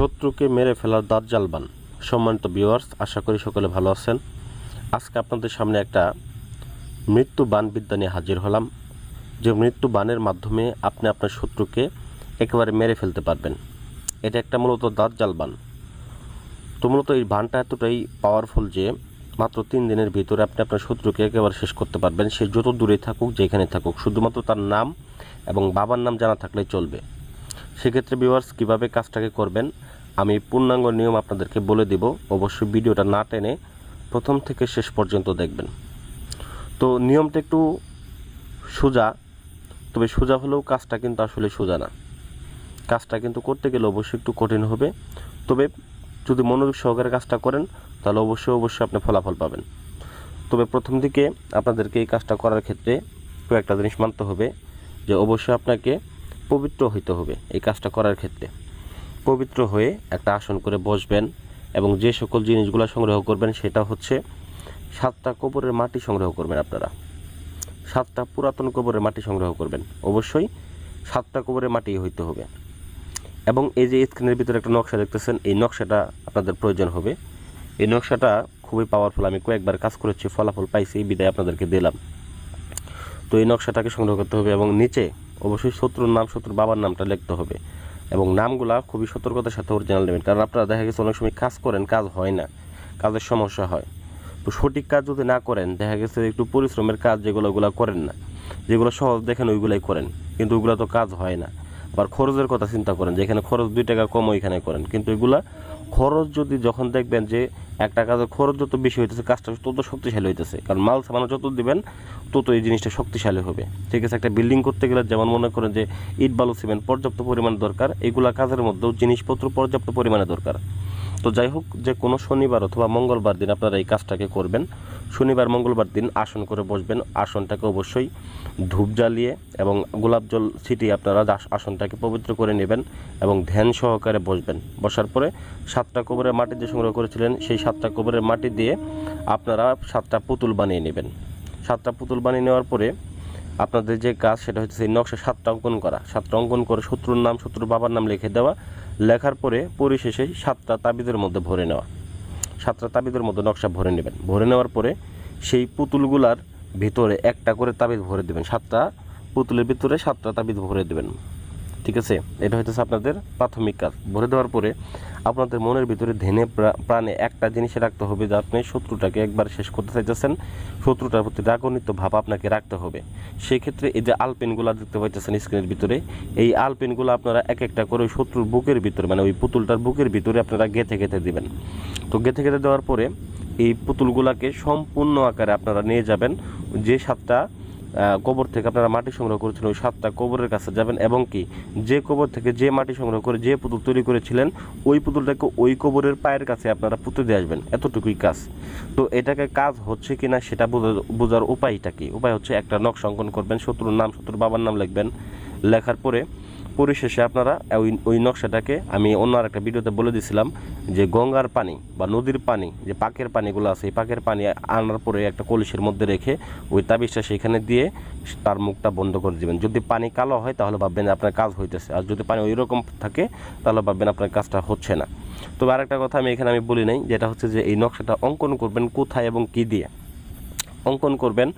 শত্রুকে মেরে ফেলার দাজ্জাল বান। সম্মানিত ভিউয়ার্স, আশা করি সকলে ভালো আছেন। আজকে আপনাদের সামনে একটা মৃত্যু বান বিদ্যা নিয়ে হাজির হলাম, যে মৃত্যু বানের মাধ্যমে আপনি আপনার শত্রুকে একেবারে মেরে ফেলতে পারবেন। এটা একটা মূলত দাজ্জাল বান। তো মূলত এই বানটা এতটাই পাওয়ারফুল যে মাত্র 3 দিনের ভিতরে আপনি আপনার শত্রুকে একেবারে শেষ করতে পারবেন। সে যত দূরে থাকুক, যেখানে থাকুক, শুধুমাত্র তার নাম এবং বাবার নাম জানা থাকলেই চলবে। সেক্ষেত্রে ভিউয়ার্স, কীভাবে কাজটাকে করবেন আমি পূর্ণাঙ্গ নিয়ম আপনাদেরকে বলে দিব। অবশ্যই ভিডিওটা না টেনে প্রথম থেকে শেষ পর্যন্ত দেখবেন। তো নিয়মটা একটু সোজা, তবে সোজা হলেও কাজটা কিন্তু আসলে সোজা না। কাজটা কিন্তু করতে গেলে অবশ্যই একটু কঠিন হবে, তবে যদি মনোযোগ সহকারে কাজটা করেন তাহলে অবশ্যই আপনি ফলাফল পাবেন। তবে প্রথম দিকে আপনাদেরকে এই কাজটা করার ক্ষেত্রে কয়েকটা জিনিস মানতে হবে, যে অবশ্যই আপনাকে পবিত্র হইতে হবে। এই কাজটা করার ক্ষেত্রে পবিত্র হয়ে একটা আসন করে বসবেন এবং যে সকল জিনিসগুলো সংগ্রহ করবেন সেটা হচ্ছে 7টা কবরের মাটি সংগ্রহ করবেন। আপনারা 7টা পুরাতন কবরের মাটি সংগ্রহ করবেন। অবশ্যই 7টা কবরের মাটি হইতে হবে। এবং এই যে স্ক্রিনের ভিতরে একটা নকশা দেখতেছেন, এই নকশাটা আপনাদের প্রয়োজন হবে। এই নকশাটা খুবই পাওয়ারফুল। আমি কয়েকবার কাজ করেছি, ফলাফল পাইছি, বিদায় আপনাদেরকে দিলাম। তো এই নকশাটাকে সংগ্রহ করতে হবে এবং নিচে অবশ্যই শত্রুর নাম, শত্রুর বাবার নামটা লিখতে হবে এবং নামগুলা খুবই সতর্কতার সাথে অরিজিনাল নেবেন। কারণ আপনারা দেখা গেছে অনেক সময় কাজ করেন, কাজ হয় না, কাজের সমস্যা হয়। তো সঠিক কাজ যদি না করেন, দেখা গেছে একটু পরিশ্রমের কাজ যেগুলো করেন না, যেগুলো সহজ দেখেন ওইগুলাই করেন, কিন্তু ওইগুলো তো কাজ হয় না। আবার খরচের কথা চিন্তা করেন, যেখানে খরচ 2 টাকা কম ওইখানে করেন, কিন্তু এগুলা খরচ যদি যখন দেখবেন যে একটা কাজের খরচ যত বেশি হইতেছে, কাজটা তত শক্তিশালী হইতেছে। কারণ মাল সামানো যত দিবেন তত এই জিনিসটা শক্তিশালী হবে। ঠিক আছে, একটা বিল্ডিং করতে গেলে যেমন মনে করেন যে ইট বালু সিমেন্ট পর্যাপ্ত পরিমাণে দরকার, এইগুলা কাজের মধ্যেও জিনিসপত্র পর্যাপ্ত পরিমাণে দরকার। তো যাই হোক, যে কোনো শনিবার অথবা মঙ্গলবার দিন আপনারা এই কাজটাকে করবেন। শনিবার মঙ্গলবার দিন আসন করে বসবেন। আসনটাকে অবশ্যই ধূপ জ্বালিয়ে এবং গোলাপ জল ছিটিয়ে আপনারা আসনটাকে পবিত্র করে নেবেন এবং ধ্যান সহকারে বসবেন। বসার পরে 7টা কবরের মাটি যে সংগ্রহ করেছিলেন, সেই 7টা কবরের মাটি দিয়ে আপনারা 7টা পুতুল বানিয়ে নেবেন। 7টা পুতুল বানিয়ে নেওয়ার পরে আপনাদের যে কাজ সেটা হচ্ছে এই নকশা 7টা অঙ্কন করা। 7টা অঙ্কন করে শত্রুর নাম, শত্রুর বাবার নাম লিখে দেওয়া। লেখার পরে পরিশেষে 7টা তাবিজের মধ্যে ভরে নেওয়া। 7টা তাবিজের মধ্যে নকশা ভরে নেবেন। ভরে নেওয়ার পরে সেই পুতুলগুলার ভিতরে একটা করে তাবিজ ভরে দেবেন। 7টা পুতুলের ভিতরে 7টা তাবিজ ভরে দেবেন। ঠিক আছে, এটা হইতেছে আপনাদের প্রাথমিক কাজ। ভরে দেওয়ার পরে আপনাদের মনের ভিতরে ধ্যানে প্রাণে একটা জিনিসে রাখতে হবে, যে আপনি শত্রুটাকে একবার শেষ করতে চাইতেছেন, শত্রুটার প্রতি রাগান্বিত ভাব আপনাকে রাখতে হবে। সেই ক্ষেত্রে এই যে আলপেনগুলো দেখতে পাইতেছেন স্ক্রিনের ভিতরে, এই আলপেনগুলো আপনারা এক একটা করে ওই শত্রুর বুকের ভিতরে, মানে ওই পুতুলটার বুকের ভিতরে আপনারা গেঁথে দিবেন। তো গেঁথে দেওয়ার পরে এই পুতুলগুলাকে সম্পূর্ণ আকারে আপনারা নিয়ে যাবেন। যে 7টা কবর থেকে আপনারা মাটি সংগ্রহ করেছিলেন, ওই 7টা কবরের কাছে যাবেন এবং কি যে কবর থেকে যে মাটি সংগ্রহ করে যে পুতুল তৈরি করেছিলেন, ওই পুতুলটাকে ওই কবরের পায়ের কাছে আপনারা পুঁতে দিয়ে আসবেন। এতটুকুই কাজ। তো এটাকে কাজ হচ্ছে কিনা সেটা বোঝার উপায়টা কি? উপায় হচ্ছে একটা নকশা অঙ্কন করবেন, শত্রুর নাম, শত্রুর বাবার নাম লিখবেন। লেখার পরে পরিশেষে আপনারা ওই নকশাটাকে, আমি অন্য আর একটা ভিডিওতে বলে দিয়েছিলাম যে গঙ্গার পানি বা নদীর পানি, যে পাকের পানিগুলো আছে, এই পাকের পানি আনার পরে একটা কলসির মধ্যে রেখে ওই তাবিজটা সেখানে দিয়ে তার মুখটা বন্ধ করে দেবেন। যদি পানি কালো হয় তাহলে ভাববেন আপনার কাজ হইতেছে, আর যদি পানি ওই রকম থাকে তাহলে ভাববেন আপনার কাজটা হচ্ছে না। তবে আরেকটা কথা আমি বলি নাই, যেটা হচ্ছে যে এই নকশাটা অঙ্কন করবেন কোথায় এবং কি দিয়ে অঙ্কন করবেন।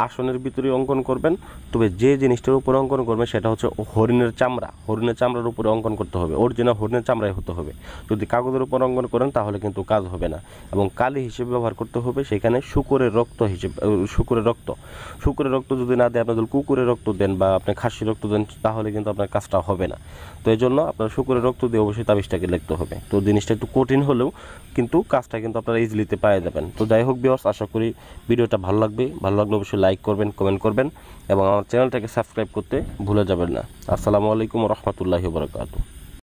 আসনের ভিতরে অঙ্কন করবেন, তবে যে জিনিসটার উপরে অঙ্কন করবেন সেটা হচ্ছে হরিণের চামড়া। হরিণের চামড়ার উপরে অঙ্কন করতে হবে, অরিজিনাল হরিণের চামড়াই হতে হবে। যদি কাগজের উপর অঙ্কন করেন তাহলে কিন্তু কাজ হবে না। এবং কালি হিসেবে ব্যবহার করতে হবে সেখানে শুকরের রক্ত হিসেবে, শুকরের রক্ত যদি না দেয়, আপনাদের কুকুরের রক্ত দেন বা আপনি খাসির রক্ত দেন, তাহলে কিন্তু আপনার কাজটা হবে না। তো এই জন্য আপনার শুকরের রক্ত দিয়ে অবশ্যই তাবিজটাকে লিখতে হবে। তো জিনিসটা একটু কঠিন হলেও কিন্তু কাজটা কিন্তু আপনারা ইজিলিতে পেয়ে যাবেন। তো যাই হোক ভিউয়ার্স, আশা করি ভিডিওটা ভালো লাগবে। ভালো লাগলে অবশ্যই লাইক করবেন, কমেন্ট করবেন এবং আমার চ্যানেলটাকে সাবস্ক্রাইব করতে ভুলে যাবেন না। আসসালামু আলাইকুম ওয়া রাহমাতুল্লাহি ওয়া বারাকাতুহু।